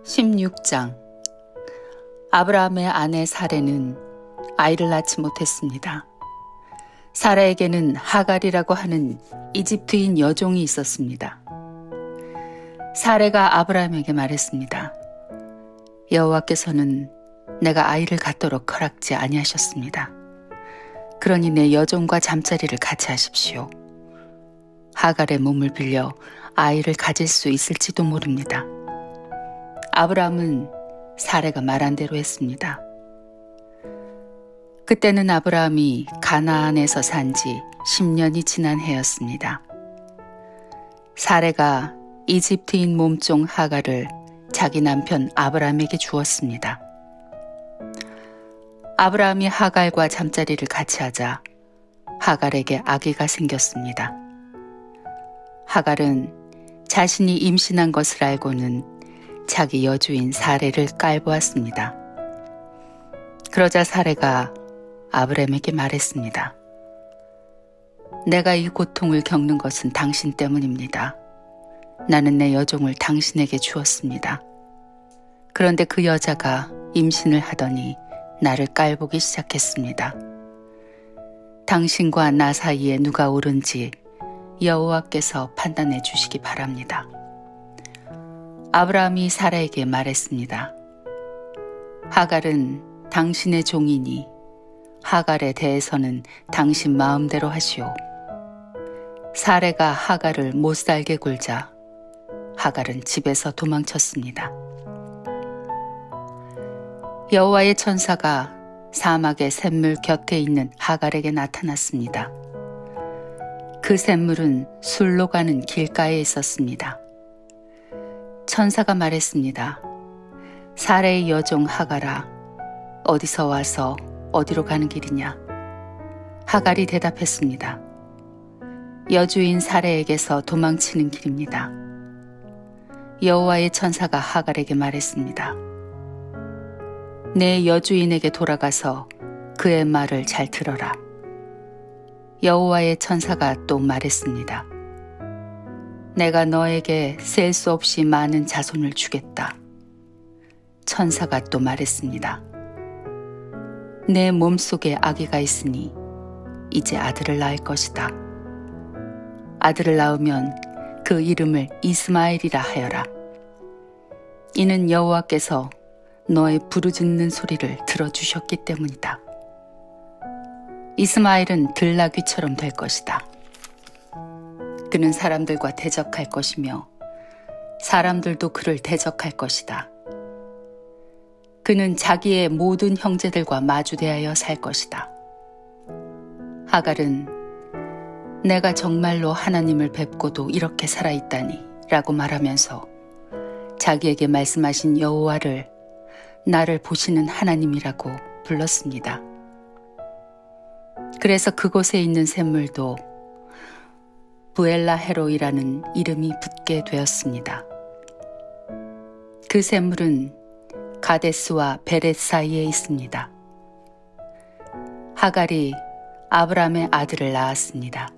16장. 아브라함의 아내 사레는 아이를 낳지 못했습니다. 사라에게는 하갈이라고 하는 이집트인 여종이 있었습니다. 사레가 아브라함에게 말했습니다. 여호와께서는 내가 아이를 갖도록 허락지 아니하셨습니다. 그러니 내 여종과 잠자리를 같이 하십시오. 하갈의 몸을 빌려 아이를 가질 수 있을지도 모릅니다. 아브라함은 사레가 말한 대로 했습니다. 그때는 아브라함이 가나안에서 산 지 10년이 지난 해였습니다. 사레가 이집트인 몸종 하갈을 자기 남편 아브라함에게 주었습니다. 아브라함이 하갈과 잠자리를 같이 하자 하갈에게 아기가 생겼습니다. 하갈은 자신이 임신한 것을 알고는 자기 여주인 사레를 깔보았습니다. 그러자 사레가 아브라함에게 말했습니다. 내가 이 고통을 겪는 것은 당신 때문입니다. 나는 내 여종을 당신에게 주었습니다. 그런데 그 여자가 임신을 하더니 나를 깔보기 시작했습니다. 당신과 나 사이에 누가 옳은지 여호와께서 판단해 주시기 바랍니다. 아브라함이 사라에게 말했습니다. 하갈은 당신의 종이니 하갈에 대해서는 당신 마음대로 하시오. 사레가 하갈을 못살게 굴자 하갈은 집에서 도망쳤습니다. 여호와의 천사가 사막의 샘물 곁에 있는 하갈에게 나타났습니다. 그 샘물은 술로 가는 길가에 있었습니다. 천사가 말했습니다. 사레의 여종 하갈아, 어디서 와서 어디로 가는 길이냐? 하갈이 대답했습니다. 여주인 사레에게서 도망치는 길입니다. 여호와의 천사가 하갈에게 말했습니다. 내 여주인에게 돌아가서 그의 말을 잘 들어라. 여호와의 천사가 또 말했습니다. 내가 너에게 셀 수 없이 많은 자손을 주겠다. 천사가 또 말했습니다. 내 몸속에 아기가 있으니 이제 아들을 낳을 것이다. 아들을 낳으면 그 이름을 이스마엘이라 하여라. 이는 여호와께서 너의 부르짖는 소리를 들어주셨기 때문이다. 이스마엘은 들나귀처럼 될 것이다. 그는 사람들과 대적할 것이며 사람들도 그를 대적할 것이다. 그는 자기의 모든 형제들과 마주대하여 살 것이다. 하갈은 내가 정말로 하나님을 뵙고도 이렇게 살아있다니 라고 말하면서 자기에게 말씀하신 여호와를 나를 보시는 하나님이라고 불렀습니다. 그래서 그곳에 있는 샘물도 부엘라헤로이라는 이름이 붙게 되었습니다. 그 샘물은 가데스와 베렛 사이에 있습니다. 하갈이 아브라함의 아들을 낳았습니다.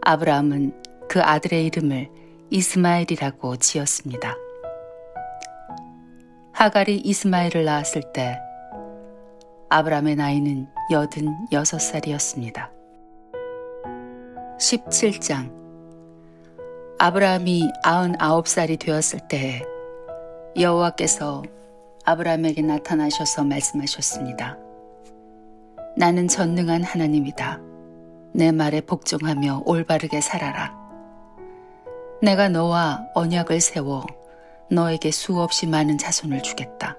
아브라함은 그 아들의 이름을 이스마엘이라고 지었습니다. 하갈이 이스마엘을 낳았을 때 아브라함의 나이는 86살이었습니다. 17장. 아브라함이 99살이 되었을 때 여호와께서 아브라함에게 나타나셔서 말씀하셨습니다. 나는 전능한 하나님이다. 내 말에 복종하며 올바르게 살아라. 내가 너와 언약을 세워 너에게 수없이 많은 자손을 주겠다.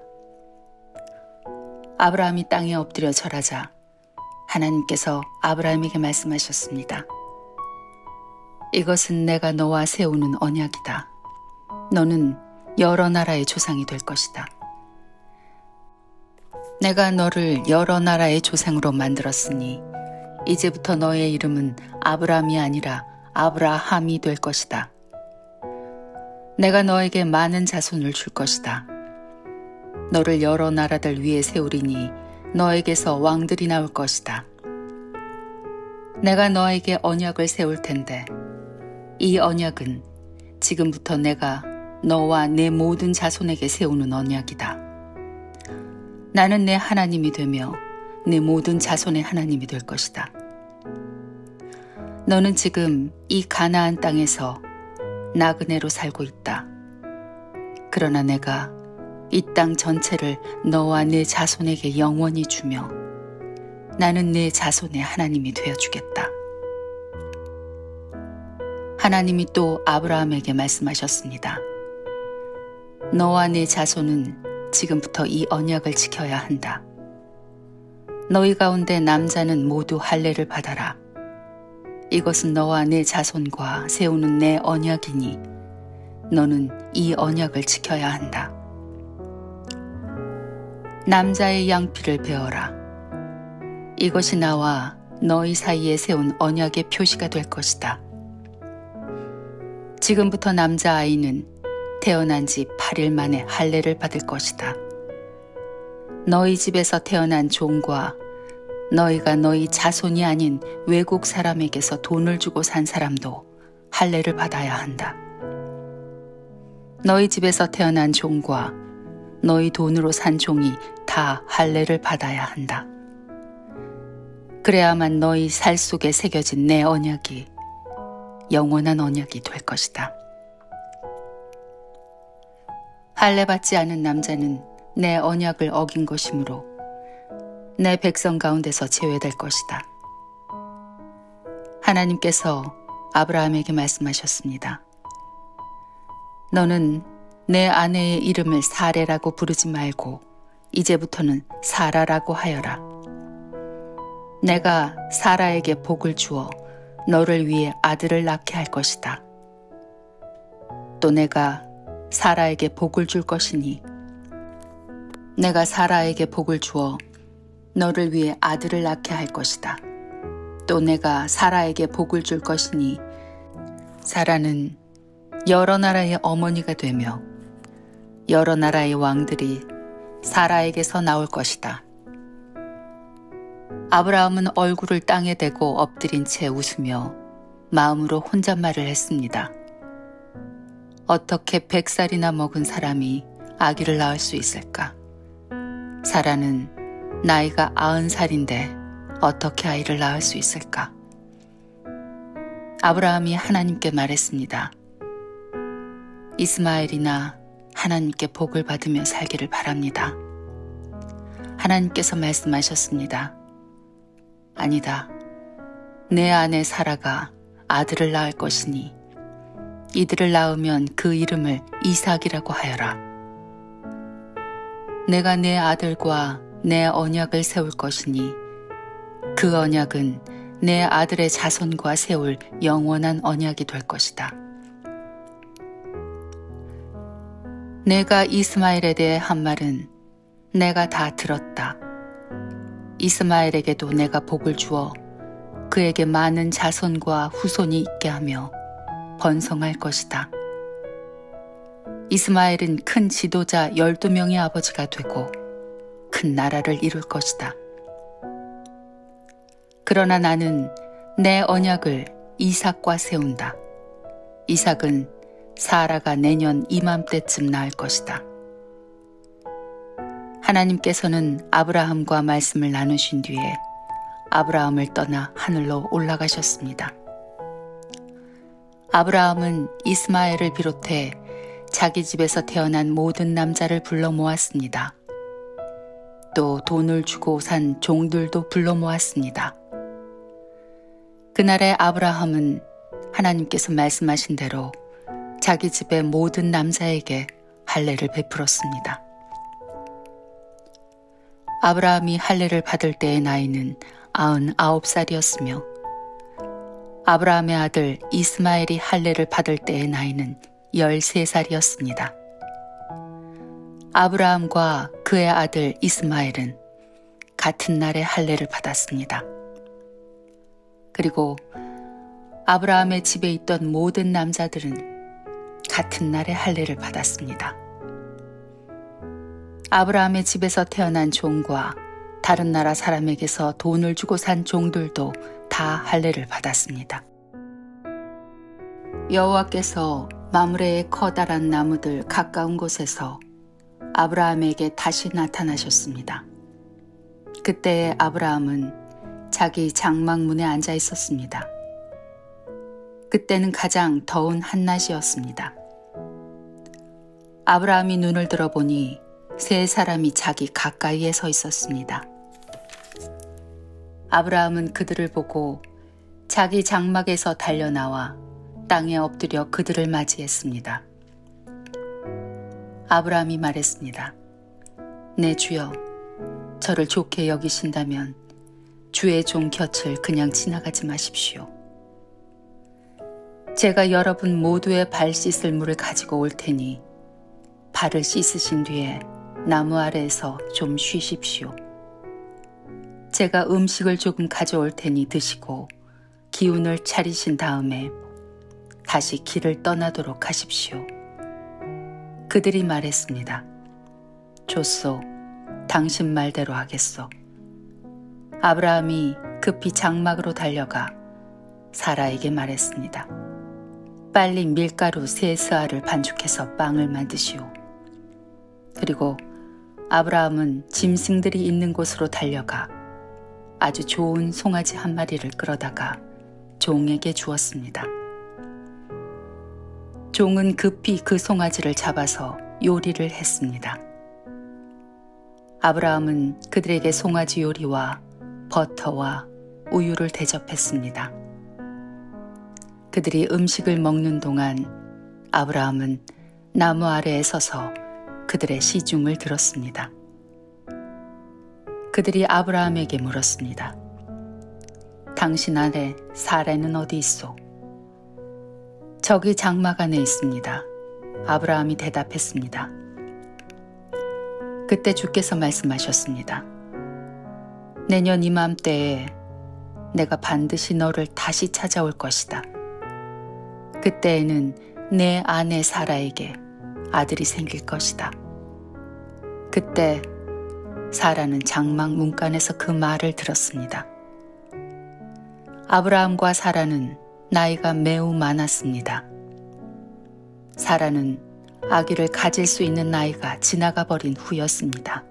아브라함이 땅에 엎드려 절하자 하나님께서 아브라함에게 말씀하셨습니다. 이것은 내가 너와 세우는 언약이다. 너는 여러 나라의 조상이 될 것이다. 내가 너를 여러 나라의 조상으로 만들었으니 이제부터 너의 이름은 아브라함이 아니라 아브라함이 될 것이다. 내가 너에게 많은 자손을 줄 것이다. 너를 여러 나라들 위에 세우리니 너에게서 왕들이 나올 것이다. 내가 너에게 언약을 세울 텐데 이 언약은 지금부터 내가 너와 내 모든 자손에게 세우는 언약이다. 나는 내 하나님이 되며 내 모든 자손의 하나님이 될 것이다. 너는 지금 이 가나안 땅에서 나그네로 살고 있다. 그러나 내가 이 땅 전체를 너와 내 자손에게 영원히 주며 나는 내 자손의 하나님이 되어주겠다. 하나님이 또 아브라함에게 말씀하셨습니다. 너와 내 자손은 지금부터 이 언약을 지켜야 한다. 너희 가운데 남자는 모두 할례를 받아라. 이것은 너와 내 자손과 세우는 내 언약이니 너는 이 언약을 지켜야 한다. 남자의 양피를 베어라. 이것이 나와 너희 사이에 세운 언약의 표시가 될 것이다. 지금부터 남자아이는 태어난 지 8일 만에 할례를 받을 것이다. 너희 집에서 태어난 종과 너희가 너희 자손이 아닌 외국 사람에게서 돈을 주고 산 사람도 할례를 받아야 한다. 너희 집에서 태어난 종과 너희 돈으로 산 종이 다 할례를 받아야 한다. 그래야만 너희 살 속에 새겨진 내 언약이 영원한 언약이 될 것이다. 할례 받지 않은 남자는 내 언약을 어긴 것이므로 내 백성 가운데서 제외될 것이다. 하나님께서 아브라함에게 말씀하셨습니다. 너는 내 아내의 이름을 사레라고 부르지 말고 이제부터는 사라라고 하여라. 내가 사라에게 복을 주어 너를 위해 아들을 낳게 할 것이다. 또 내가 사라에게 복을 줄 것이니 내가 사라에게 복을 주어 너를 위해 아들을 낳게 할 것이다. 또 내가 사라에게 복을 줄 것이니 사라는 여러 나라의 어머니가 되며 여러 나라의 왕들이 사라에게서 나올 것이다. 아브라함은 얼굴을 땅에 대고 엎드린 채 웃으며 마음으로 혼잣말을 했습니다. 어떻게 100살이나 먹은 사람이 아기를 낳을 수 있을까? 사라는 나이가 90살인데 어떻게 아이를 낳을 수 있을까? 아브라함이 하나님께 말했습니다. 이스마엘이나 하나님께 복을 받으며 살기를 바랍니다. 하나님께서 말씀하셨습니다. 아니다. 내 아내 사라가 아들을 낳을 것이니 이들을 낳으면 그 이름을 이삭이라고 하여라. 내가 내 아들과 내 언약을 세울 것이니 그 언약은 내 아들의 자손과 세울 영원한 언약이 될 것이다. 내가 이스마엘에 대해 한 말은 내가 다 들었다. 이스마엘에게도 내가 복을 주어 그에게 많은 자손과 후손이 있게 하며 번성할 것이다. 이스마엘은 큰 지도자 12명의 아버지가 되고 큰 나라를 이룰 것이다. 그러나 나는 내 언약을 이삭과 세운다. 이삭은 사라가 내년 이맘때쯤 낳을 것이다. 하나님께서는 아브라함과 말씀을 나누신 뒤에 아브라함을 떠나 하늘로 올라가셨습니다. 아브라함은 이스마엘을 비롯해 자기 집에서 태어난 모든 남자를 불러 모았습니다. 또 돈을 주고 산 종들도 불러 모았습니다. 그날에 아브라함은 하나님께서 말씀하신 대로 자기 집의 모든 남자에게 할례를 베풀었습니다. 아브라함이 할례를 받을 때의 나이는 99살이었으며 아브라함의 아들 이스마엘이 할례를 받을 때의 나이는 13살이었습니다. 아브라함과 그의 아들 이스마엘은 같은 날에 할례를 받았습니다. 그리고 아브라함의 집에 있던 모든 남자들은 같은 날에 할례를 받았습니다. 아브라함의 집에서 태어난 종과 다른 나라 사람에게서 돈을 주고 산 종들도 다 할례를 받았습니다. 여호와께서 마므레의 커다란 나무들 가까운 곳에서 아브라함에게 다시 나타나셨습니다. 그때 아브라함은 자기 장막문에 앉아 있었습니다. 그때는 가장 더운 한낮이었습니다. 아브라함이 눈을 들어보니 세 사람이 자기 가까이에 서 있었습니다. 아브라함은 그들을 보고 자기 장막에서 달려나와 땅에 엎드려 그들을 맞이했습니다. 아브라함이 말했습니다. 내 주여, 저를 좋게 여기신다면 주의 종 곁을 그냥 지나가지 마십시오. 제가 여러분 모두의 발 씻을 물을 가지고 올 테니 발을 씻으신 뒤에 나무 아래에서 좀 쉬십시오. 제가 음식을 조금 가져올 테니 드시고 기운을 차리신 다음에 다시 길을 떠나도록 하십시오. 그들이 말했습니다. 좋소, 당신 말대로 하겠소. 아브라함이 급히 장막으로 달려가 사라에게 말했습니다. 빨리 밀가루 3스아를 반죽해서 빵을 만드시오. 그리고 아브라함은 짐승들이 있는 곳으로 달려가 아주 좋은 송아지 한 마리를 끌어다가 종에게 주었습니다. 종은 급히 그 송아지를 잡아서 요리를 했습니다. 아브라함은 그들에게 송아지 요리와 버터와 우유를 대접했습니다. 그들이 음식을 먹는 동안 아브라함은 나무 아래에 서서 그들의 시중을 들었습니다. 그들이 아브라함에게 물었습니다. 당신 아내 사라는 어디 있소? 저기 장막 안에 있습니다. 아브라함이 대답했습니다. 그때 주께서 말씀하셨습니다. 내년 이맘때에 내가 반드시 너를 다시 찾아올 것이다. 그때에는 내 아내 사라에게 아들이 생길 것이다. 그때 사라는 장막 문간에서 그 말을 들었습니다. 아브라함과 사라는 나이가 매우 많았습니다. 사라는 아기를 가질 수 있는 나이가 지나가 버린 후였습니다.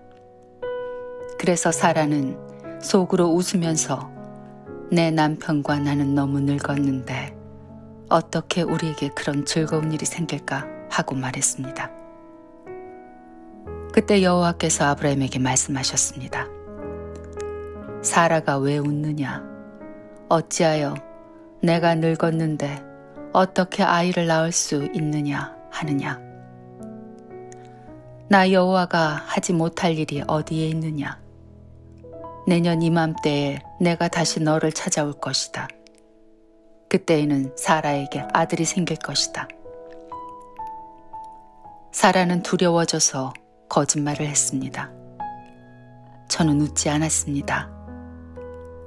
그래서 사라는 속으로 웃으면서 내 남편과 나는 너무 늙었는데 어떻게 우리에게 그런 즐거운 일이 생길까 하고 말했습니다. 그때 여호와께서 아브라함에게 말씀하셨습니다. 사라가 왜 웃느냐? 어찌하여 내가 늙었는데 어떻게 아이를 낳을 수 있느냐 하느냐? 나 여호와가 하지 못할 일이 어디에 있느냐? 내년 이맘때에 내가 다시 너를 찾아올 것이다. 그때에는 사라에게 아들이 생길 것이다. 사라는 두려워져서 거짓말을 했습니다. 저는 웃지 않았습니다.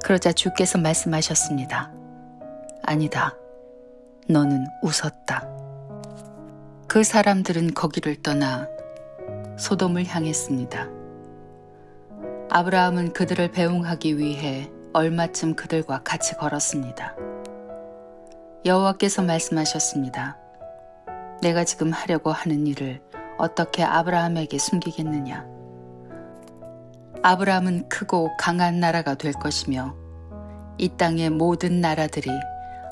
그러자 주께서 말씀하셨습니다. 아니다. 너는 웃었다. 그 사람들은 거기를 떠나 소돔을 향했습니다. 아브라함은 그들을 배웅하기 위해 얼마쯤 그들과 같이 걸었습니다. 여호와께서 말씀하셨습니다. 내가 지금 하려고 하는 일을 어떻게 아브라함에게 숨기겠느냐? 아브라함은 크고 강한 나라가 될 것이며 이 땅의 모든 나라들이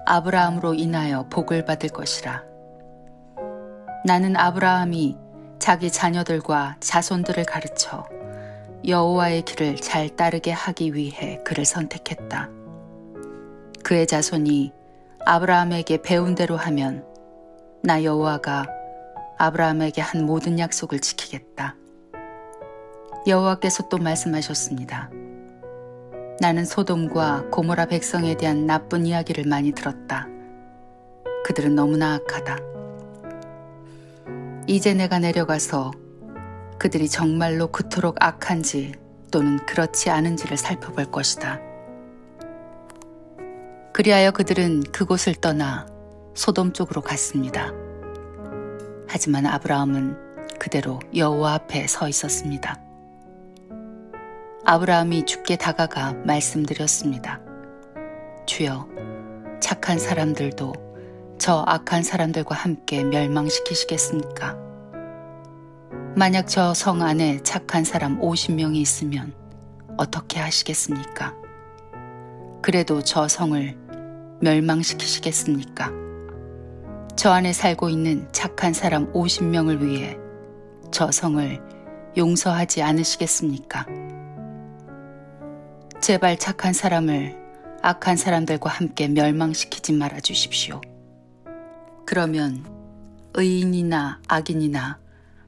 아브라함으로 인하여 복을 받을 것이라. 나는 아브라함이 자기 자녀들과 자손들을 가르쳐 여호와의 길을 잘 따르게 하기 위해 그를 선택했다. 그의 자손이 아브라함에게 배운 대로 하면 나 여호와가 아브라함에게 한 모든 약속을 지키겠다. 여호와께서 또 말씀하셨습니다. 나는 소돔과 고모라 백성에 대한 나쁜 이야기를 많이 들었다. 그들은 너무나 악하다. 이제 내가 내려가서 그들이 정말로 그토록 악한지 또는 그렇지 않은지를 살펴볼 것이다. 그리하여 그들은 그곳을 떠나 소돔 쪽으로 갔습니다. 하지만 아브라함은 그대로 여호와 앞에 서 있었습니다. 아브라함이 주께 다가가 말씀드렸습니다. 주여, 착한 사람들도 저 악한 사람들과 함께 멸망시키시겠습니까? 만약 저 성 안에 착한 사람 50명이 있으면 어떻게 하시겠습니까? 그래도 저 성을 멸망시키시겠습니까? 저 안에 살고 있는 착한 사람 50명을 위해 저 성을 용서하지 않으시겠습니까? 제발 착한 사람을 악한 사람들과 함께 멸망시키지 말아 주십시오. 그러면 의인이나 악인이나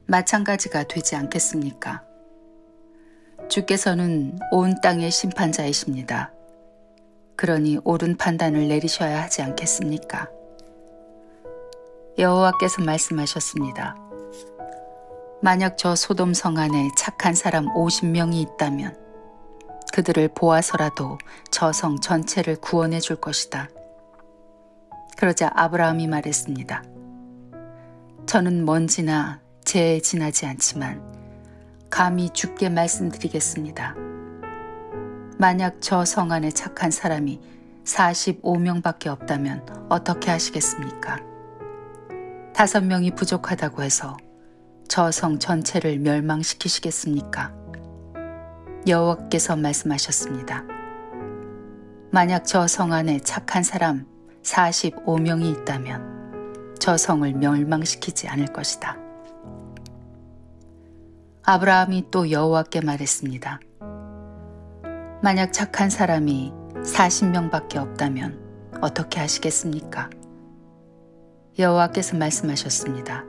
마찬가지가 되지 않겠습니까? 주께서는 온 땅의 심판자이십니다. 그러니 옳은 판단을 내리셔야 하지 않겠습니까? 여호와께서 말씀하셨습니다. 만약 저 소돔 성 안에 착한 사람 50명이 있다면 그들을 보아서라도 저 성 전체를 구원해 줄 것이다. 그러자 아브라함이 말했습니다. 저는 먼지나 재에 지나지 않지만 감히 주께 말씀드리겠습니다. 만약 저 성 안에 착한 사람이 45명밖에 없다면 어떻게 하시겠습니까? 5명이 부족하다고 해서 저 성 전체를 멸망시키시겠습니까? 여호와께서 말씀하셨습니다. 만약 저 성 안에 착한 사람 45명이 있다면 저 성을 멸망시키지 않을 것이다. 아브라함이 또 여호와께 말했습니다. 만약 착한 사람이 40명밖에 없다면 어떻게 하시겠습니까? 여호와께서 말씀하셨습니다.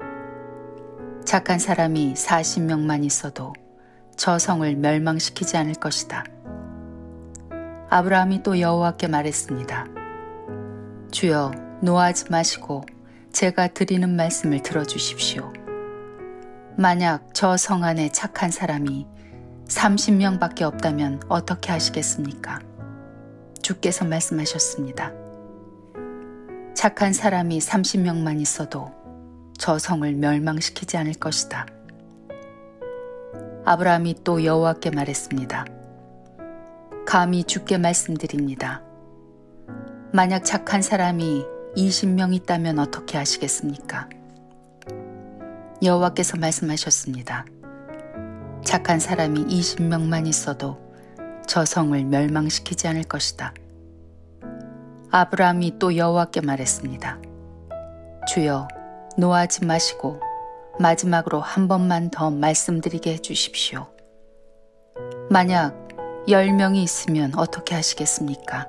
착한 사람이 40명만 있어도 저 성을 멸망시키지 않을 것이다. 아브라함이 또 여호와께 말했습니다. 주여, 노하지 마시고 제가 드리는 말씀을 들어주십시오. 만약 저 성 안에 착한 사람이 30명밖에 없다면 어떻게 하시겠습니까? 주께서 말씀하셨습니다. 착한 사람이 30명만 있어도 저 성을 멸망시키지 않을 것이다. 아브라함이 또 여호와께 말했습니다. 감히 주께 말씀드립니다. 만약 착한 사람이 20명 있다면 어떻게 하시겠습니까? 여호와께서 말씀하셨습니다. 착한 사람이 20명만 있어도 저 성을 멸망시키지 않을 것이다. 아브라함이 또 여호와께 말했습니다. 주여, 노하지 마시고 마지막으로 한 번만 더 말씀드리게 해주십시오. 만약 10명이 있으면 어떻게 하시겠습니까?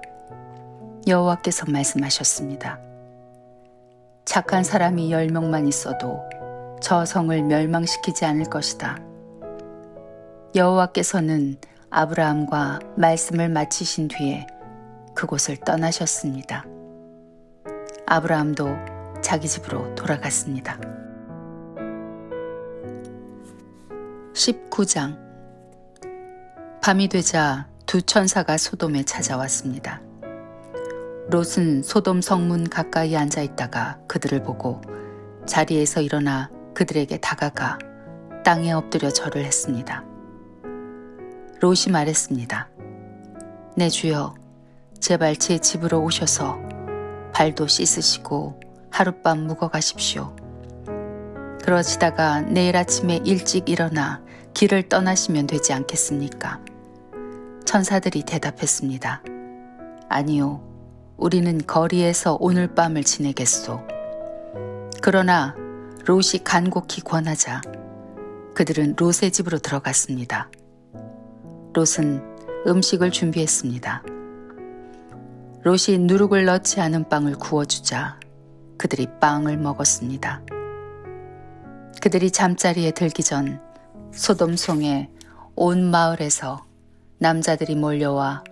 여호와께서 말씀하셨습니다. 착한 사람이 10명만 있어도 저 성을 멸망시키지 않을 것이다. 여호와께서는 아브라함과 말씀을 마치신 뒤에 그곳을 떠나셨습니다. 아브라함도 자기 집으로 돌아갔습니다. 19장. 밤이 되자 두 천사가 소돔에 찾아왔습니다. 롯은 소돔 성문 가까이 앉아 있다가 그들을 보고 자리에서 일어나 그들에게 다가가 땅에 엎드려 절을 했습니다. 롯이 말했습니다. 내 주여, 제발 제 집으로 오셔서 발도 씻으시고 하룻밤 묵어 가십시오. 그러시다가 내일 아침에 일찍 일어나 길을 떠나시면 되지 않겠습니까? 천사들이 대답했습니다. 아니요, 우리는 거리에서 오늘 밤을 지내겠소. 그러나 롯이 간곡히 권하자 그들은 롯의 집으로 들어갔습니다. 롯은 음식을 준비했습니다. 롯이 누룩을 넣지 않은 빵을 구워주자 그들이 빵을 먹었습니다. 그들이 잠자리에 들기 전 소돔성의 온 마을에서 남자들이 몰려와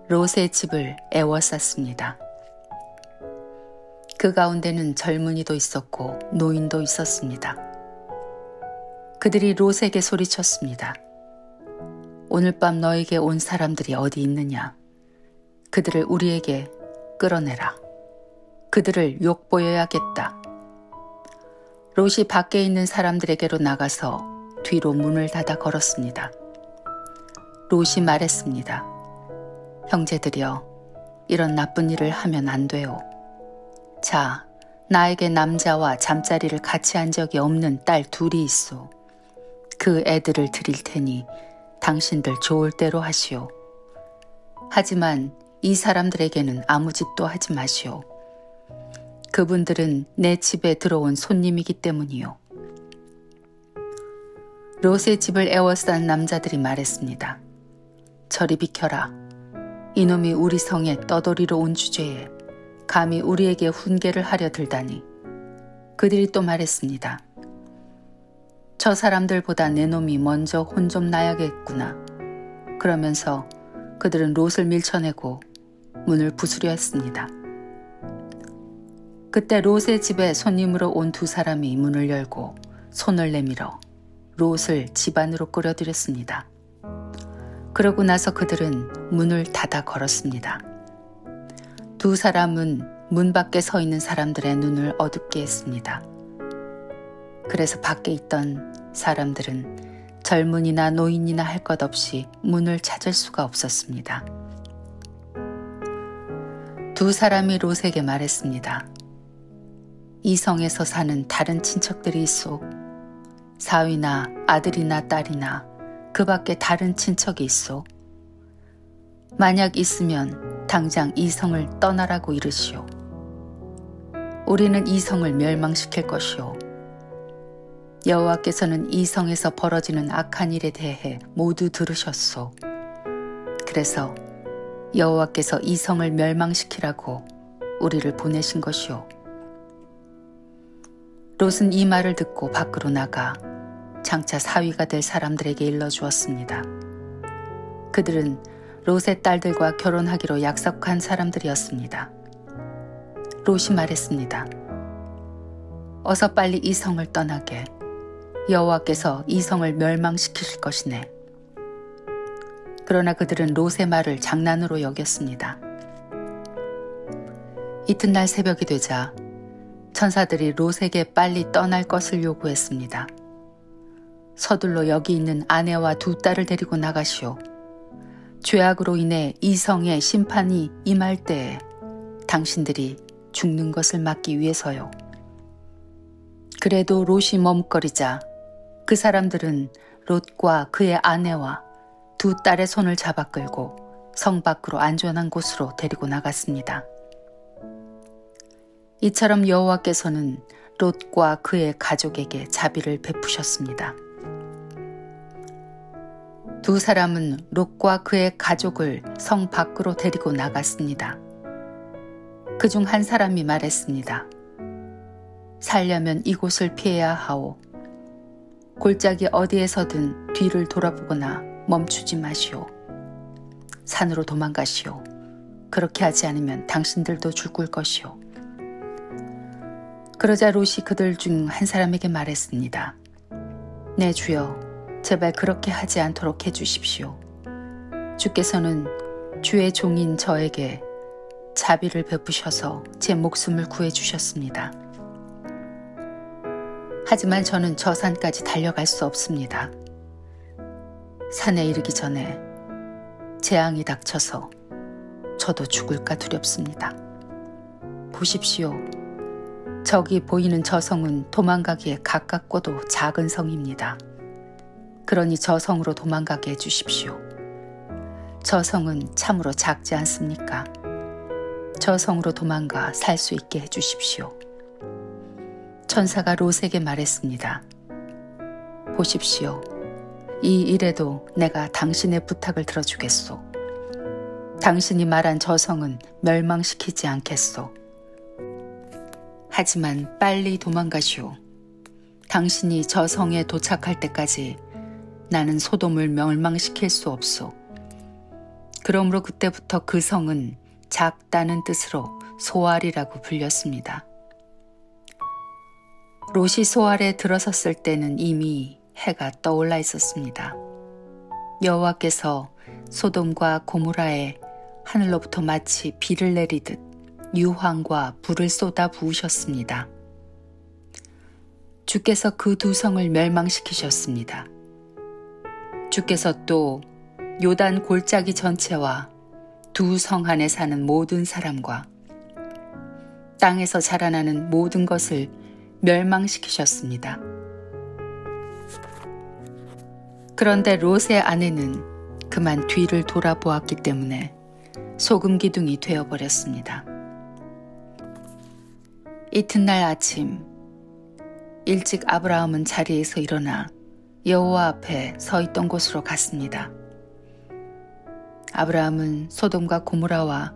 롯의 집을 애워쌌습니다. 그 가운데는 젊은이도 있었고 노인도 있었습니다. 그들이 롯에게 소리쳤습니다. 오늘 밤 너에게 온 사람들이 어디 있느냐? 그들을 우리에게 끌어내라. 그들을 욕보여야겠다. 롯이 밖에 있는 사람들에게로 나가서 뒤로 문을 닫아 걸었습니다. 롯이 말했습니다. 형제들이여, 이런 나쁜 일을 하면 안 돼요. 자, 나에게 남자와 잠자리를 같이 한 적이 없는 딸 둘이 있소. 그 애들을 드릴 테니 당신들 좋을 대로 하시오. 하지만 이 사람들에게는 아무 짓도 하지 마시오. 그분들은 내 집에 들어온 손님이기 때문이요. 롯의 집을 에워싼 남자들이 말했습니다. 저리 비켜라. 이놈이 우리 성에 떠돌이로 온 주제에 감히 우리에게 훈계를 하려 들다니. 그들이 또 말했습니다. 저 사람들보다 내 놈이 먼저 혼 좀 나야겠구나. 그러면서 그들은 롯을 밀쳐내고 문을 부수려 했습니다. 그때 롯의 집에 손님으로 온 두 사람이 문을 열고 손을 내밀어 롯을 집 안으로 끌어들였습니다. 그러고 나서 그들은 문을 닫아 걸었습니다. 두 사람은 문 밖에 서 있는 사람들의 눈을 어둡게 했습니다. 그래서 밖에 있던 사람들은 젊은이나 노인이나 할 것 없이 문을 찾을 수가 없었습니다. 두 사람이 롯에게 말했습니다. 이 성에서 사는 다른 친척들이 있소. 사위나 아들이나 딸이나 그 밖에 다른 친척이 있소. 만약 있으면 당장 이 성을 떠나라고 이르시오. 우리는 이 성을 멸망시킬 것이오. 여호와께서는 이 성에서 벌어지는 악한 일에 대해 모두 들으셨소. 그래서 여호와께서 이 성을 멸망시키라고 우리를 보내신 것이오. 롯은 이 말을 듣고 밖으로 나가 장차 사위가 될 사람들에게 일러주었습니다. 그들은 롯의 딸들과 결혼하기로 약속한 사람들이었습니다. 롯이 말했습니다. 어서 빨리 이 성을 떠나게. 여호와께서 이 성을 멸망시키실 것이네. 그러나 그들은 롯의 말을 장난으로 여겼습니다. 이튿날 새벽이 되자 천사들이 롯에게 빨리 떠날 것을 요구했습니다. 서둘러 여기 있는 아내와 두 딸을 데리고 나가시오. 죄악으로 인해 이 성에 심판이 임할 때에 당신들이 죽는 것을 막기 위해서요. 그래도 롯이 머뭇거리자 그 사람들은 롯과 그의 아내와 두 딸의 손을 잡아 끌고 성 밖으로 안전한 곳으로 데리고 나갔습니다. 이처럼 여호와께서는 롯과 그의 가족에게 자비를 베푸셨습니다. 두 사람은 롯과 그의 가족을 성 밖으로 데리고 나갔습니다. 그중 한 사람이 말했습니다. 살려면 이곳을 피해야 하오. 골짜기 어디에서든 뒤를 돌아보거나 멈추지 마시오. 산으로 도망가시오. 그렇게 하지 않으면 당신들도 죽을 것이오. 그러자 롯이 그들 중 한 사람에게 말했습니다. 네 주여, 제발 그렇게 하지 않도록 해주십시오. 주께서는 주의 종인 저에게 자비를 베푸셔서 제 목숨을 구해주셨습니다. 하지만 저는 저 산까지 달려갈 수 없습니다. 산에 이르기 전에 재앙이 닥쳐서 저도 죽을까 두렵습니다. 보십시오. 저기 보이는 저 성은 도망가기에 가깝고도 작은 성입니다. 그러니 저 성으로 도망가게 해주십시오. 저 성은 참으로 작지 않습니까? 저 성으로 도망가 살 수 있게 해주십시오. 천사가 롯에게 말했습니다. 보십시오. 이 일에도 내가 당신의 부탁을 들어주겠소. 당신이 말한 저 성은 멸망시키지 않겠소. 하지만 빨리 도망가시오. 당신이 저 성에 도착할 때까지 나는 소돔을 멸망시킬 수 없소. 그러므로 그때부터 그 성은 작다는 뜻으로 소알이라고 불렸습니다. 롯이 소알에 들어섰을 때는 이미 해가 떠올라 있었습니다. 여호와께서 소돔과 고모라에 하늘로부터 마치 비를 내리듯 유황과 불을 쏟아 부으셨습니다. 주께서 그 두 성을 멸망시키셨습니다. 주께서 또 요단 골짜기 전체와 두 성 안에 사는 모든 사람과 땅에서 자라나는 모든 것을 멸망시키셨습니다. 그런데 롯의 아내는 그만 뒤를 돌아보았기 때문에 소금 기둥이 되어버렸습니다. 이튿날 아침 일찍 아브라함은 자리에서 일어나 여호와 앞에 서 있던 곳으로 갔습니다. 아브라함은 소돔과 고모라와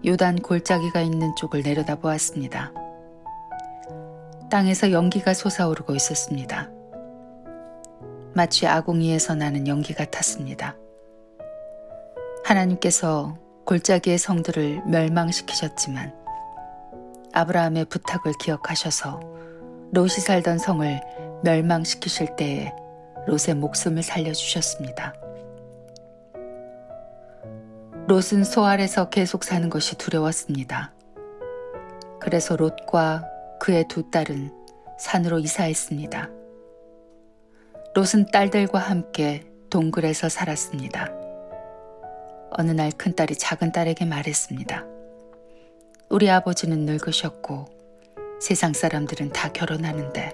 요단 골짜기가 있는 쪽을 내려다보았습니다. 땅에서 연기가 솟아오르고 있었습니다. 마치 아궁이에서 나는 연기 같았습니다. 하나님께서 골짜기의 성들을 멸망시키셨지만 아브라함의 부탁을 기억하셔서 롯이 살던 성을 멸망시키실 때에 롯의 목숨을 살려주셨습니다. 롯은 소 아래서 계속 사는 것이 두려웠습니다. 그래서 롯과 그의 두 딸은 산으로 이사했습니다. 롯은 딸들과 함께 동굴에서 살았습니다. 어느 날 큰딸이 작은딸에게 말했습니다. 우리 아버지는 늙으셨고 세상 사람들은 다 결혼하는데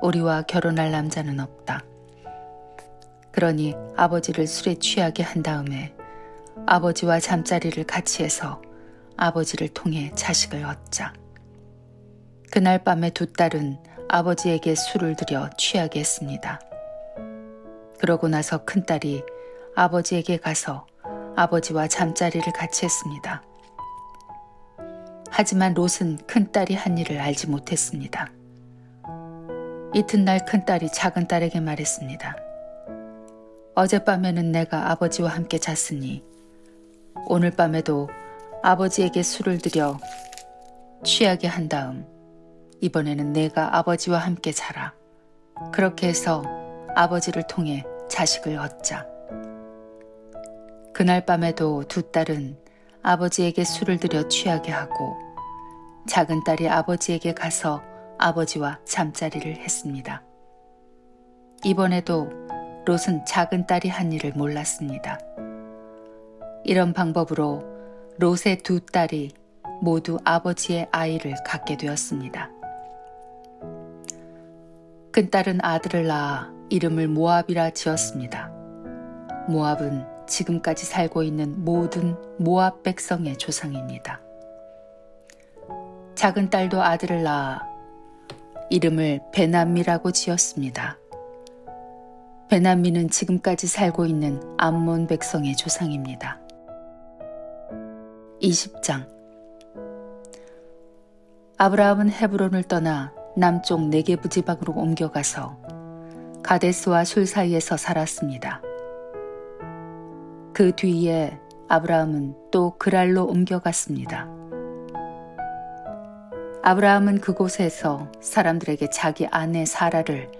우리와 결혼할 남자는 없다. 그러니 아버지를 술에 취하게 한 다음에 아버지와 잠자리를 같이 해서 아버지를 통해 자식을 얻자. 그날 밤에 두 딸은 아버지에게 술을 들여 취하게 했습니다. 그러고 나서 큰딸이 아버지에게 가서 아버지와 잠자리를 같이 했습니다. 하지만 롯은 큰딸이 한 일을 알지 못했습니다. 이튿날 큰딸이 작은딸에게 말했습니다. 어젯밤에는 내가 아버지와 함께 잤으니 오늘 밤에도 아버지에게 술을 들여 취하게 한 다음 이번에는 내가 아버지와 함께 자라. 그렇게 해서 아버지를 통해 자식을 얻자. 그날 밤에도 두 딸은 아버지에게 술을 들여 취하게 하고 작은 딸이 아버지에게 가서 아버지와 잠자리를 했습니다. 이번에도 롯은 작은 딸이 한 일을 몰랐습니다. 이런 방법으로 롯의 두 딸이 모두 아버지의 아이를 갖게 되었습니다. 큰딸은 아들을 낳아 이름을 모압이라 지었습니다. 모압은 지금까지 살고 있는 모든 모압 백성의 조상입니다. 작은 딸도 아들을 낳아 이름을 베남미라고 지었습니다. 베남미는 지금까지 살고 있는 암몬 백성의 조상입니다. 20장 아브라함은 헤브론을 떠나 남쪽 네게부 지방으로 옮겨가서 가데스와 술 사이에서 살았습니다. 그 뒤에 아브라함은 또 그랄로 옮겨갔습니다. 아브라함은 그곳에서 사람들에게 자기 아내 사라를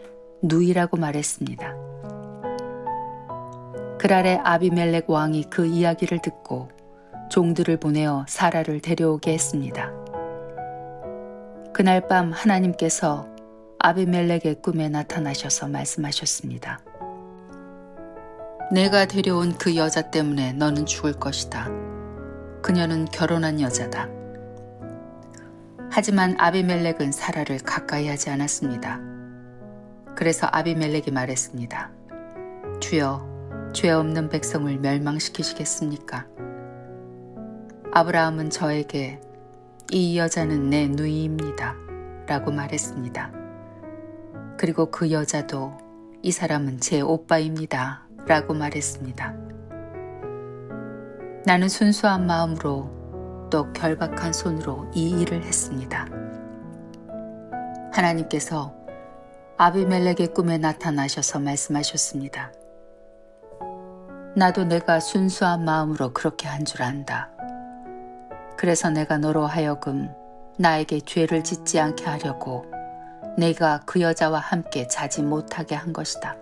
누이라고 말했습니다. 그랄의 아비멜렉 왕이 그 이야기를 듣고 종들을 보내어 사라를 데려오게 했습니다. 그날 밤 하나님께서 아비멜렉의 꿈에 나타나셔서 말씀하셨습니다. 내가 데려온 그 여자 때문에 너는 죽을 것이다. 그녀는 결혼한 여자다. 하지만 아비멜렉은 사라를 가까이 하지 않았습니다. 그래서 아비멜렉이 말했습니다. 주여, 죄 없는 백성을 멸망시키시겠습니까? 아브라함은 저에게 이 여자는 내 누이입니다. 라고 말했습니다. 그리고 그 여자도 이 사람은 제 오빠입니다. 라고 말했습니다. 나는 순수한 마음으로 또 결박한 손으로 이 일을 했습니다. 하나님께서 아비멜렉의 꿈에 나타나셔서 말씀하셨습니다. 나도 내가 순수한 마음으로 그렇게 한 줄 안다. 그래서 내가 너로 하여금 나에게 죄를 짓지 않게 하려고 내가 그 여자와 함께 자지 못하게 한 것이다.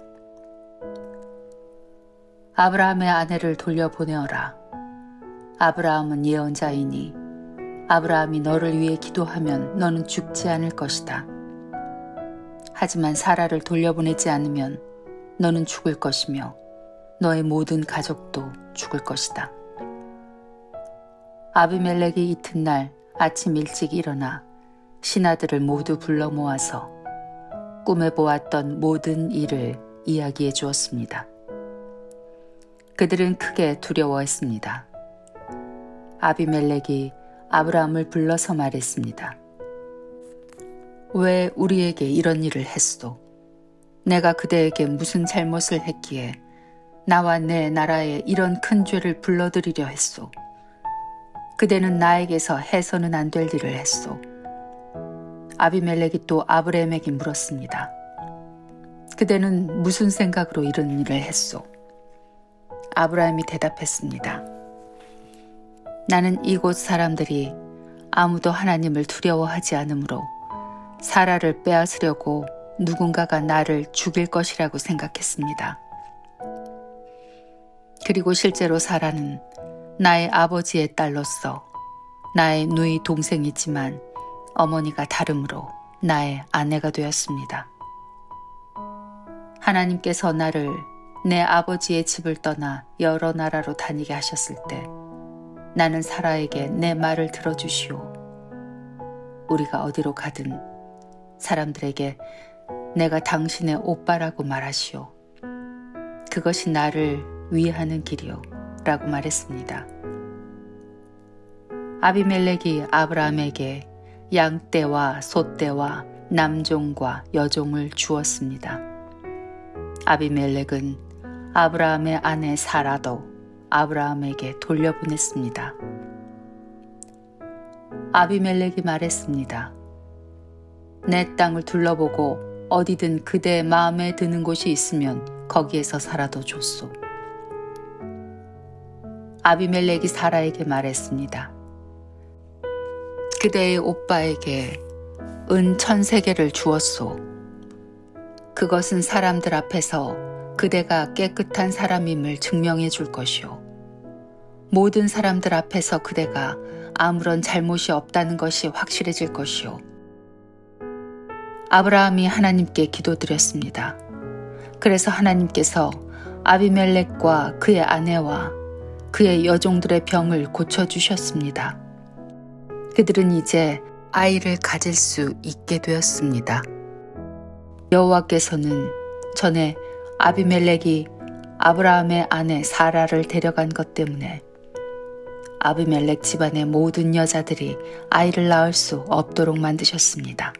아브라함의 아내를 돌려보내어라. 아브라함은 예언자이니 아브라함이 너를 위해 기도하면 너는 죽지 않을 것이다. 하지만 사라를 돌려보내지 않으면 너는 죽을 것이며 너의 모든 가족도 죽을 것이다. 아비멜렉이 이튿날 아침 일찍 일어나 신하들을 모두 불러 모아서 꿈에 보았던 모든 일을 이야기해 주었습니다. 그들은 크게 두려워했습니다. 아비멜렉이 아브라함을 불러서 말했습니다. 왜 우리에게 이런 일을 했소? 내가 그대에게 무슨 잘못을 했기에 나와 내 나라에 이런 큰 죄를 불러들이려 했소? 그대는 나에게서 해서는 안 될 일을 했소. 아비멜렉이 또 아브라함에게 물었습니다. 그대는 무슨 생각으로 이런 일을 했소? 아브라함이 대답했습니다. 나는 이곳 사람들이 아무도 하나님을 두려워하지 않으므로 사라를 빼앗으려고 누군가가 나를 죽일 것이라고 생각했습니다. 그리고 실제로 사라는 나의 아버지의 딸로서 나의 누이 동생이지만 어머니가 다름으로 나의 아내가 되었습니다. 하나님께서 나를 내 아버지의 집을 떠나 여러 나라로 다니게 하셨을 때 나는 사라에게 내 말을 들어주시오. 우리가 어디로 가든 사람들에게 내가 당신의 오빠라고 말하시오. 그것이 나를 위하는 길이오. 라고 말했습니다. 아비멜렉이 아브라함에게 양떼와 소떼와 남종과 여종을 주었습니다. 아비멜렉은 아브라함의 아내 사라도 아브라함에게 돌려보냈습니다. 아비멜렉이 말했습니다. 내 땅을 둘러보고 어디든 그대 마음에 드는 곳이 있으면 거기에서 살아도 좋소. 아비멜렉이 사라에게 말했습니다. 그대의 오빠에게 은 1,000세겔을 주었소. 그것은 사람들 앞에서 그대가 깨끗한 사람임을 증명해 줄 것이오. 모든 사람들 앞에서 그대가 아무런 잘못이 없다는 것이 확실해질 것이오. 아브라함이 하나님께 기도드렸습니다. 그래서 하나님께서 아비멜렉과 그의 아내와 그의 여종들의 병을 고쳐주셨습니다. 그들은 이제 아이를 가질 수 있게 되었습니다. 여호와께서는 전에 아비멜렉이 아브라함의 아내 사라를 데려간 것 때문에 아비멜렉 집안의 모든 여자들이 아이를 낳을 수 없도록 만드셨습니다.